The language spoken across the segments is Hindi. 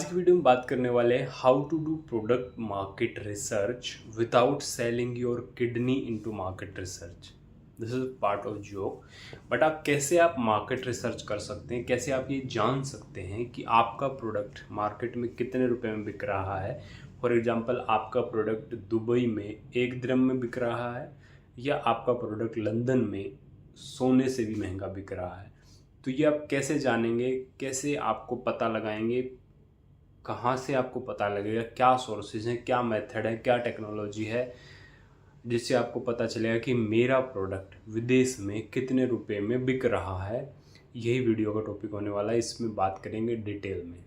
आज की वीडियो में बात करने वाले हैं how to do product market research without selling your kidney into market research. This is part of joke. But आप मार्केट रिसर्च कर सकते हैं, कैसे आप ये जान सकते हैं कि आपका प्रोडक्ट मार्केट में कितने रुपए में बिक रहा है। फॉर एग्जांपल, आपका प्रोडक्ट दुबई में 1 दिरहम में बिक रहा है या आपका प्रोडक्ट लंदन में सोने से भी महंगा बिक रहा है। तो ये आप कैसे जानेंगे, कैसे आपको पता लगाएंगे, कहाँ से आपको पता लगेगा, क्या सोर्सेज हैं, क्या मेथड है, क्या टेक्नोलॉजी है, जिससे आपको पता चलेगा कि मेरा प्रोडक्ट विदेश में कितने रुपए में बिक रहा है। यही वीडियो का टॉपिक होने वाला है, इसमें बात करेंगे डिटेल में।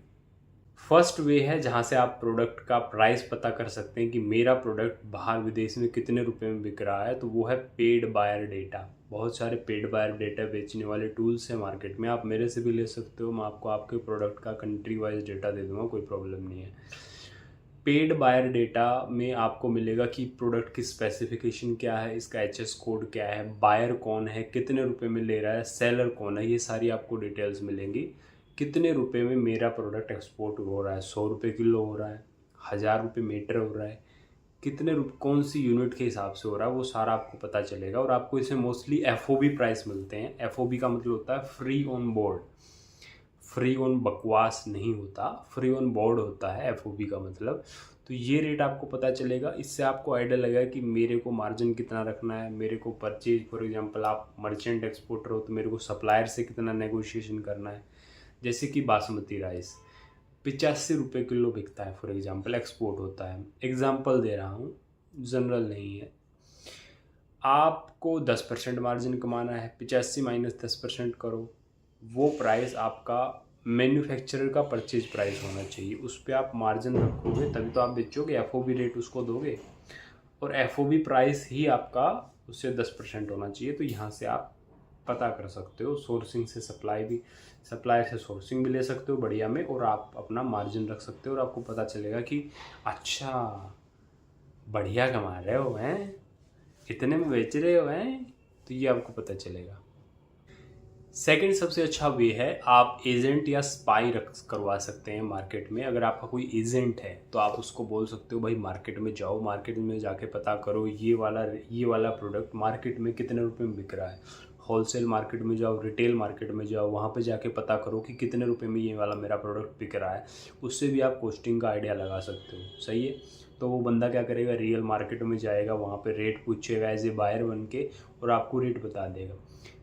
फर्स्ट वे है जहाँ से आप प्रोडक्ट का प्राइस पता कर सकते हैं कि मेरा प्रोडक्ट बाहर विदेश में कितने रुपए में बिक रहा है। तो वो है पेड बायर डेटा। बहुत सारे पेड बायर डेटा बेचने वाले टूल्स हैं मार्केट में, आप मेरे से भी ले सकते हो। मैं आपको आपके प्रोडक्ट का कंट्री वाइज डेटा दे दूंगा, कोई प्रॉब्लम नहीं है। पेड बायर डेटा में आपको मिलेगा कि प्रोडक्ट की स्पेसिफिकेशन क्या है, इसका एचएस कोड क्या है, बायर कौन है, कितने रुपए में ले रहा है, सेलर कौन है, ये सारी आपको डिटेल्स मिलेंगी। कितने रुपए में मेरा प्रोडक्ट एक्सपोर्ट हो रहा है, 100 रुपये किलो हो रहा है, 1000 रुपये मीटर हो रहा है, कितने कौन सी यूनिट के हिसाब से हो रहा है, वो सारा आपको पता चलेगा। और आपको इसमें मोस्टली एफओबी प्राइस मिलते हैं। एफओबी का मतलब होता है free on board. Free on बकवास नहीं होता, फ्री ऑन बोर्ड होता है एफओबी का मतलब। तो ये रेट आपको पता चलेगा। इससे आपको आइडिया लगेगा कि मेरे को मार्जिन कितना रखना है, मेरे को परचेज, फॉर एग्जांपल आप मर्चेंट एक्सपोर्टर हो तो मेरे को सप्लायर से कितना नेगोशिएशन करना है। जैसे कि बासमती राइस 85 रुपये किलो बिकता है, फॉर एग्जांपल एक्सपोर्ट होता है। एग्जांपल दे रहा हूँ, जनरल नहीं है। आपको 10% मार्जिन कमाना है, 85 माइनस 10% करो, वो प्राइस आपका मैन्युफैक्चरर का परचेज प्राइस होना चाहिए। उस पर आप मार्जिन रखोगे तभी तो आप बेचोगे, एफओबी रेट उसको दोगे, और एफओबी प्राइस ही आपका उससे 10% होना चाहिए। तो यहाँ से आप पता कर सकते हो। सोर्सिंग से सप्लायर से सोर्सिंग भी ले सकते हो बढ़िया में, और आप अपना मार्जिन रख सकते हो। और आपको पता चलेगा कि अच्छा बढ़िया कमा रहे हो हैं, इतने में बेच रहे हो हैं, तो ये आपको पता चलेगा। सेकंड सबसे अच्छा वे है, आप एजेंट या स्पाई रख करवा सकते हैं मार्केट में। अगर आपका कोई एजेंट है तो आप उसको बोल सकते हो भाई मार्केट में जाओ, मार्केट में जाके पता करो ये वाला प्रोडक्ट मार्केट में कितने रुपए में बिक रहा है। होलसेल मार्केट में जाओ, रिटेल मार्केट में जाओ, वहाँ पे जाके पता करो कि कितने रुपए में ये वाला मेरा प्रोडक्ट बिक रहा है। उससे भी आप कॉस्टिंग का आइडिया लगा सकते हो। सही है। तो वो बंदा क्या करेगा, रियल मार्केट में जाएगा, वहाँ पे रेट पूछेगा एज ए बायर बन के, और आपको रेट बता देगा।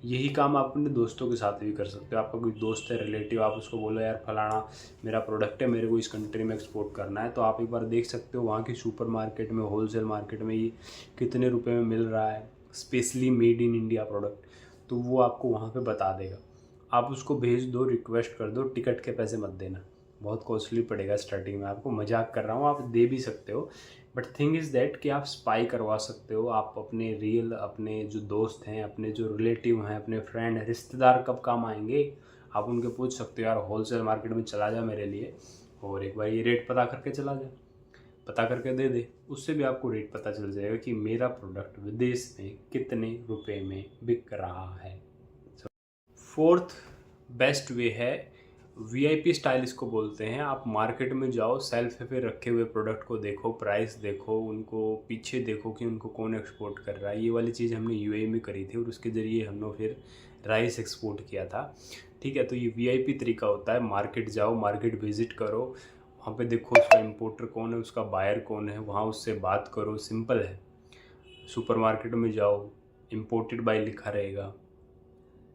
यही काम आप अपने दोस्तों के साथ भी कर सकते हो। आपका कोई दोस्त है, रिलेटिव, आप उसको बोलो यार फलाना मेरा प्रोडक्ट है, मेरे को इस कंट्री में एक्सपोर्ट करना है। तो आप एक बार देख सकते हो वहाँ की सुपर मार्केट में, होलसेल मार्केट में ये कितने रुपए में मिल रहा है, specially made in India product. तो वो आपको वहाँ पे बता देगा। आप उसको भेज दो, रिक्वेस्ट कर दो, टिकट के पैसे मत देना, बहुत कॉस्टली पड़ेगा स्टार्टिंग में आपको। मजाक कर रहा हूँ, आप दे भी सकते हो। बट थिंग इज़ दैट कि आप स्पाई करवा सकते हो। आप अपने जो दोस्त हैं, अपने जो रिलेटिव हैं, अपने फ्रेंड हैं, रिश्तेदार कब काम आएंगे, आप उनके पूछ सकते हो यार होलसेल मार्केट में चला जा मेरे लिए, और एक बार ये रेट पता करके चला जा, पता करके दे दे। उससे भी आपको रेट पता चल जाएगा कि मेरा प्रोडक्ट विदेश में कितने रुपए में बिक रहा है। फोर्थ बेस्ट वे है, वीआईपी स्टाइल इसको बोलते हैं। आप मार्केट में जाओ, सेल्फ पे रखे हुए प्रोडक्ट को देखो, प्राइस देखो, उनको पीछे देखो कि उनको कौन एक्सपोर्ट कर रहा है। ये वाली चीज़ हमने यूएई में करी थी, और उसके ज़रिए हमने फिर राइस एक्सपोर्ट किया था। ठीक है। तो ये वीआईपी तरीका होता है। मार्केट जाओ, मार्केट विजिट करो, वहाँ पे देखो उसका इम्पोर्टर कौन है, उसका बायर कौन है, वहाँ उससे बात करो। सिंपल है। सुपर मार्केट में जाओ, इम्पोर्टेड बाय लिखा रहेगा,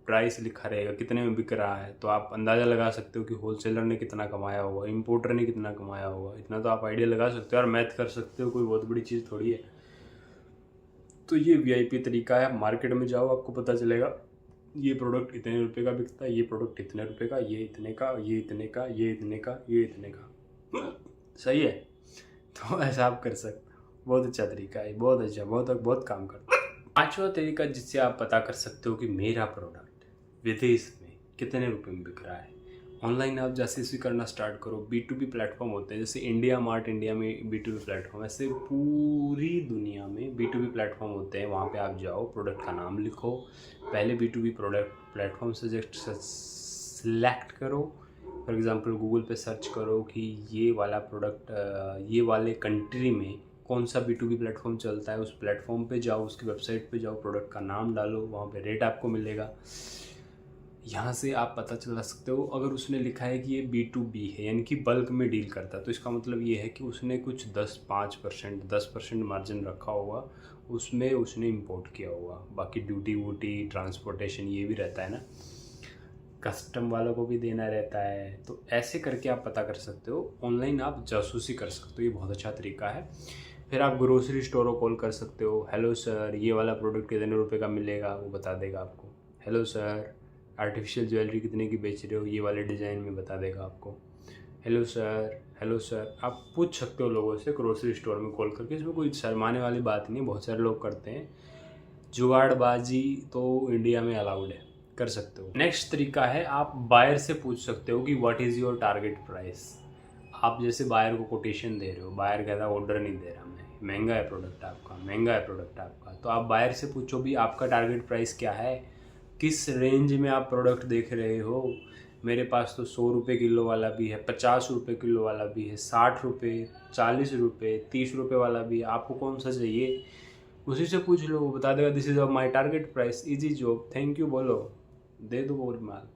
प्राइस लिखा रहेगा, कितने में बिक रहा है, तो आप अंदाज़ा लगा सकते हो कि होलसेलर ने कितना कमाया होगा, इंपोर्टर ने कितना कमाया होगा। इतना तो आप आइडिया लगा सकते हो और मैथ कर सकते हो, कोई बहुत बड़ी चीज़ थोड़ी है। तो ये वीआईपी तरीका है। मार्केट में जाओ, आपको पता चलेगा ये प्रोडक्ट इतने रुपए का बिकता है, ये प्रोडक्ट इतने रुपए का, ये इतने का, ये इतने का, ये इतने का, ये इतने का। सही है। तो ऐसा आप कर सकते हो। बहुत अच्छा तरीका है, बहुत अच्छा, बहुत काम करता है। पांचवा तरीका जिससे आप पता कर सकते हो कि मेरा प्रोडक्ट विदेश में कितने रुपए में बिक रहा है। ऑनलाइन आप जैसे इसी करना स्टार्ट करो। B2B प्लेटफॉर्म होते हैं, जैसे इंडिया मार्ट इंडिया में B2B प्लेटफॉर्म, ऐसे पूरी दुनिया में B2B प्लेटफॉर्म होते हैं। वहाँ पे आप जाओ, प्रोडक्ट का नाम लिखो, पहले B2B product platform suggest select करो, फॉर एग्ज़ाम्पल गूगल पे सर्च करो कि ये वाला प्रोडक्ट ये वाले कंट्री में कौन सा B2B प्लेटफॉर्म चलता है, उस प्लेटफॉर्म पे जाओ, उसकी वेबसाइट पे जाओ, प्रोडक्ट का नाम डालो, वहाँ पे रेट आपको मिलेगा। यहाँ से आप पता चला सकते हो। अगर उसने लिखा है कि ये B2B है यानी कि बल्क में डील करता है, तो इसका मतलब ये है कि उसने कुछ 10% मार्जिन रखा होगा, उसमें उसने इंपोर्ट किया होगा। बाकी ड्यूटी वूटी ट्रांसपोर्टेशन ये भी रहता है ना, कस्टम वालों को भी देना रहता है। तो ऐसे करके आप पता कर सकते हो। ऑनलाइन आप जासूसी कर सकते हो, ये बहुत अच्छा तरीका है। फिर आप ग्रोसरी स्टोर को कॉल कर सकते हो। हेलो सर, ये वाला प्रोडक्ट कितने रुपए का मिलेगा, वो बता देगा आपको। हेलो सर, आर्टिफिशियल ज्वेलरी कितने की बेच रहे हो, ये वाले डिज़ाइन में बता देगा आपको। हेलो सर, आप पूछ सकते हो लोगों से ग्रोसरी स्टोर में कॉल करके। इसमें कोई शर्माने वाली बात नहीं है, बहुत सारे लोग करते हैं। जुगाड़बाजी तो इंडिया में अलाउड है, कर सकते हो। नेक्स्ट तरीका है, आप बायर से पूछ सकते हो कि what is your target price. आप जैसे बायर को कोटेशन दे रहे हो, बायर कहता है ऑर्डर नहीं दे रहा मैं, महंगा है प्रोडक्ट आपका, तो आप बायर से पूछो भी आपका टारगेट प्राइस क्या है, किस रेंज में आप प्रोडक्ट देख रहे हो। मेरे पास तो 100 रुपये किलो वाला भी है, 50 रुपये किलो वाला भी है, 60 रुपये, 40 रुपये, 30 रुपये वाला भी है, आपको कौन सा चाहिए, उसी से पूछ लो, वो बता देगा this is my target price, easy job, thank you बोलो, दे दो बोल माल।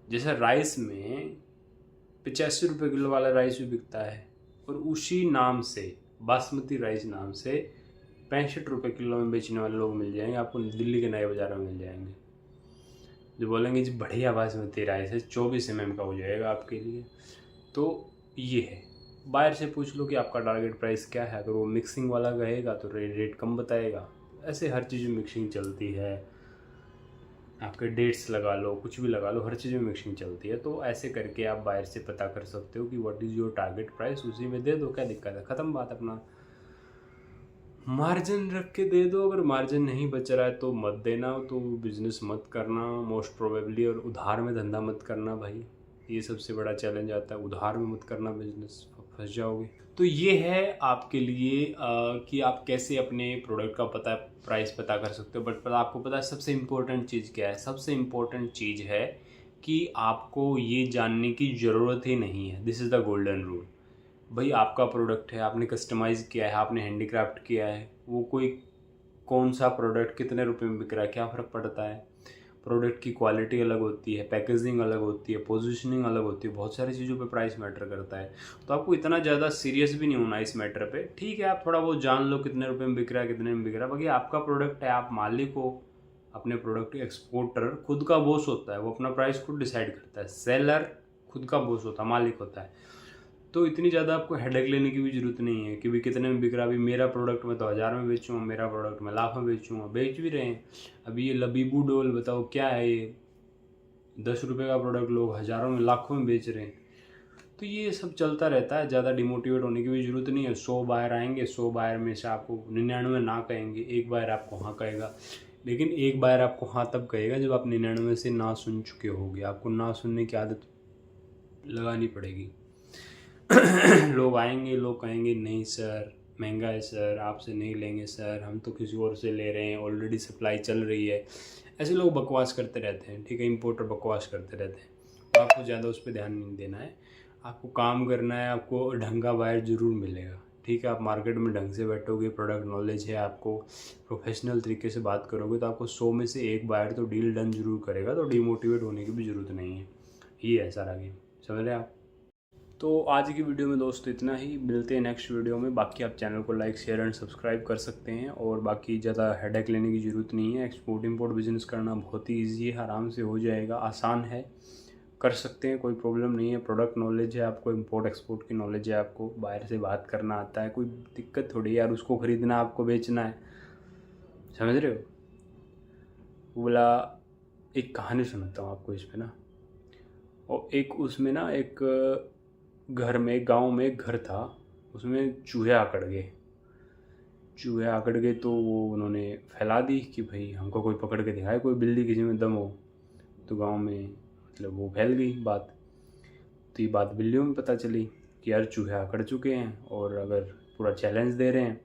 जैसे राइस में 85 रुपये किलो वाला राइस भी बिकता है, और उसी नाम से बासमती राइस नाम से 65 रुपये किलो में बेचने वाले लोग मिल जाएंगे आपको, दिल्ली के नए बाज़ारों में मिल जाएंगे, जो बोलेंगे जी बढ़िया बासमती राइस है, 24 mm का हो जाएगा आपके लिए। तो ये है, बायर से पूछ लो कि आपका टारगेट प्राइस क्या है। अगर वो मिक्सिंग वाला कहेगा तो रेट कम बताएगा। ऐसे हर चीज़ में मिक्सिंग चलती है, आपके डेट्स लगा लो, कुछ भी लगा लो, हर चीज़ में मिक्सिंग चलती है। तो ऐसे करके आप बायर से पता कर सकते हो कि what is your target price, उसी में दे दो, क्या दिक्कत है, ख़त्म बात। अपना मार्जिन रख के दे दो। अगर मार्जिन नहीं बच रहा है तो मत देना, तो बिज़नेस मत करना मोस्ट प्रोबेबली। और उधार में धंधा मत करना भाई, ये सबसे बड़ा चैलेंज आता है, उधार में मत करना बिजनेस, फंस जाओगे। तो ये है आपके लिए कि आप कैसे अपने प्रोडक्ट का प्राइस पता कर सकते हो। बट आपको पता है सबसे इम्पोर्टेंट चीज़ क्या है? सबसे इम्पोर्टेंट चीज़ है कि आपको ये जानने की ज़रूरत ही नहीं है। This is the golden rule. भाई आपका प्रोडक्ट है, आपने कस्टमाइज़ किया है, आपने हैंडीक्राफ्ट किया है, वो कोई कौन सा प्रोडक्ट कितने रुपए में बिक रहा है, क्या फ़र्क पड़ता है। प्रोडक्ट की क्वालिटी अलग होती है, पैकेजिंग अलग होती है, पोजीशनिंग अलग होती है, बहुत सारी चीज़ों पे प्राइस मैटर करता है। तो आपको इतना ज़्यादा सीरियस भी नहीं होना इस मैटर पे। ठीक है, आप थोड़ा बहुत जान लो कितने रुपए में बिक रहा है, कितने में बिक रहा है, बाकी आपका प्रोडक्ट है, आप मालिक हो अपने प्रोडक्ट के। एक्सपोर्टर खुद का बॉस होता है, वो अपना प्राइस खुद डिसाइड करता है। सेलर खुद का बॉस होता है, मालिक होता है। तो इतनी ज़्यादा आपको हेडेक लेने की भी ज़रूरत नहीं है कि भी कितने में बिक रहा है। अभी मेरा प्रोडक्ट मैं तो 1000 में बेचूँगा, मेरा प्रोडक्ट मैं लाख में बेचूँगा, बेच भी रहे हैं। अभी ये लबीबू डोल बताओ क्या है, ये 10 रुपये का प्रोडक्ट लोग हज़ारों में लाखों में बेच रहे हैं। तो ये सब चलता रहता है, ज़्यादा डिमोटिवेट होने की भी ज़रूरत नहीं है। 100 बायर आएंगे, 100 बायर में से आपको 99 ना कहेंगे, एक बायर आपको हाँ कहेगा। लेकिन एक बायर आपको हाँ तब कहेगा जब आप 99 से ना सुन चुके होगे। आपको ना सुनने की आदत लगानी पड़ेगी। लोग आएंगे, लोग कहेंगे नहीं सर महंगा है सर, आपसे नहीं लेंगे सर, हम तो किसी और से ले रहे हैं, ऑलरेडी सप्लाई चल रही है। ऐसे लोग बकवास करते रहते हैं, ठीक है, इंपोर्टर बकवास करते रहते हैं। तो आपको ज़्यादा उस पर ध्यान नहीं देना है, आपको काम करना है। आपको ढंग का बायर ज़रूर मिलेगा, ठीक है। आप मार्केट में ढंग से बैठोगे, प्रोडक्ट नॉलेज है, आपको प्रोफेशनल तरीके से बात करोगे, तो आपको 100 में से एक बायर तो डील डन जरूर करेगा। तो डिमोटिवेट होने की भी ज़रूरत नहीं है, ये है सारा गेम, समझ रहे आप। तो आज की वीडियो में दोस्तों इतना ही, मिलते हैं नेक्स्ट वीडियो में। बाकी आप चैनल को लाइक शेयर एंड सब्सक्राइब कर सकते हैं। और बाकी ज़्यादा हेडेक लेने की ज़रूरत नहीं है। एक्सपोर्ट इंपोर्ट बिजनेस करना बहुत ही ईजी है, आराम से हो जाएगा, आसान है, कर सकते हैं, कोई प्रॉब्लम नहीं है। प्रोडक्ट नॉलेज है आपको, इंपोर्ट एक्सपोर्ट की नॉलेज है आपको, बाहर से बात करना आता है, कोई दिक्कत थोड़ी यार। उसको ख़रीदना आपको बेचना है, समझ रहे हो। बोला एक कहानी सुनाता हूँ आपको इस पर ना। और एक उसमें ना एक घर में, गांव में एक घर था, उसमें चूहे आकड़ गए। तो वो उन्होंने फैला दी कि भाई हमको कोई पकड़ के दिखाए, कोई बिल्ली किसी में दम हो। तो गांव में मतलब वो फैल गई बात। तो ये बात बिल्लियों में पता चली कि यार चूहे आकड़ चुके हैं, और अगर पूरा चैलेंज दे रहे हैं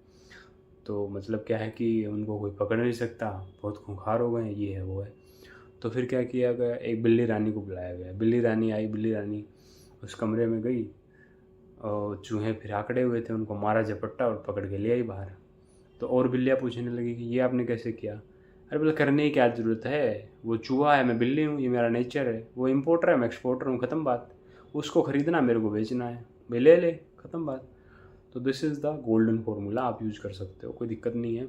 तो मतलब क्या है कि उनको कोई पकड़ नहीं सकता, बहुत खूंखार हो गए हैं, ये है वो है। तो फिर क्या किया गया, एक बिल्ली रानी को बुलाया गया। बिल्ली रानी आई, बिल्ली रानी उस कमरे में गई और चूहे फिर आकड़े हुए थे, उनको मारा झपट्टा और पकड़ के ले आई बाहर। तो और बिल्लियाँ पूछने लगी कि ये आपने कैसे किया। अरे बोले करने की क्या ज़रूरत है, वो चूहा है, मैं बिल्ली हूँ, ये मेरा नेचर है। वो इम्पोर्टर है, मैं एक्सपोर्टर हूँ, ख़त्म बात। उसको ख़रीदना, मेरे को बेचना है, भाई ले ले, ख़त्म बात। तो this is the golden formula, आप यूज़ कर सकते हो, कोई दिक्कत नहीं है।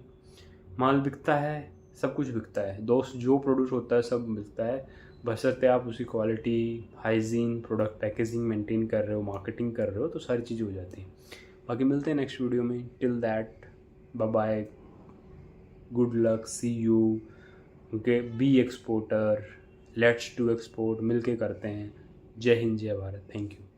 माल बिकता है, सब कुछ बिकता है दोस्त, जो प्रोड्यूस होता है सब बिकता है, बशर्ते आप उसी quality, hygiene, product packaging maintain कर रहे हो, मार्केटिंग कर रहे हो, तो सारी चीज़ें हो जाती हैं। बाकी मिलते हैं नेक्स्ट वीडियो में। Till that, bye bye, good luck, see you. Okay, be exporter, let's to export, मिलके करते हैं। जय हिंद, जय भारत, थैंक यू।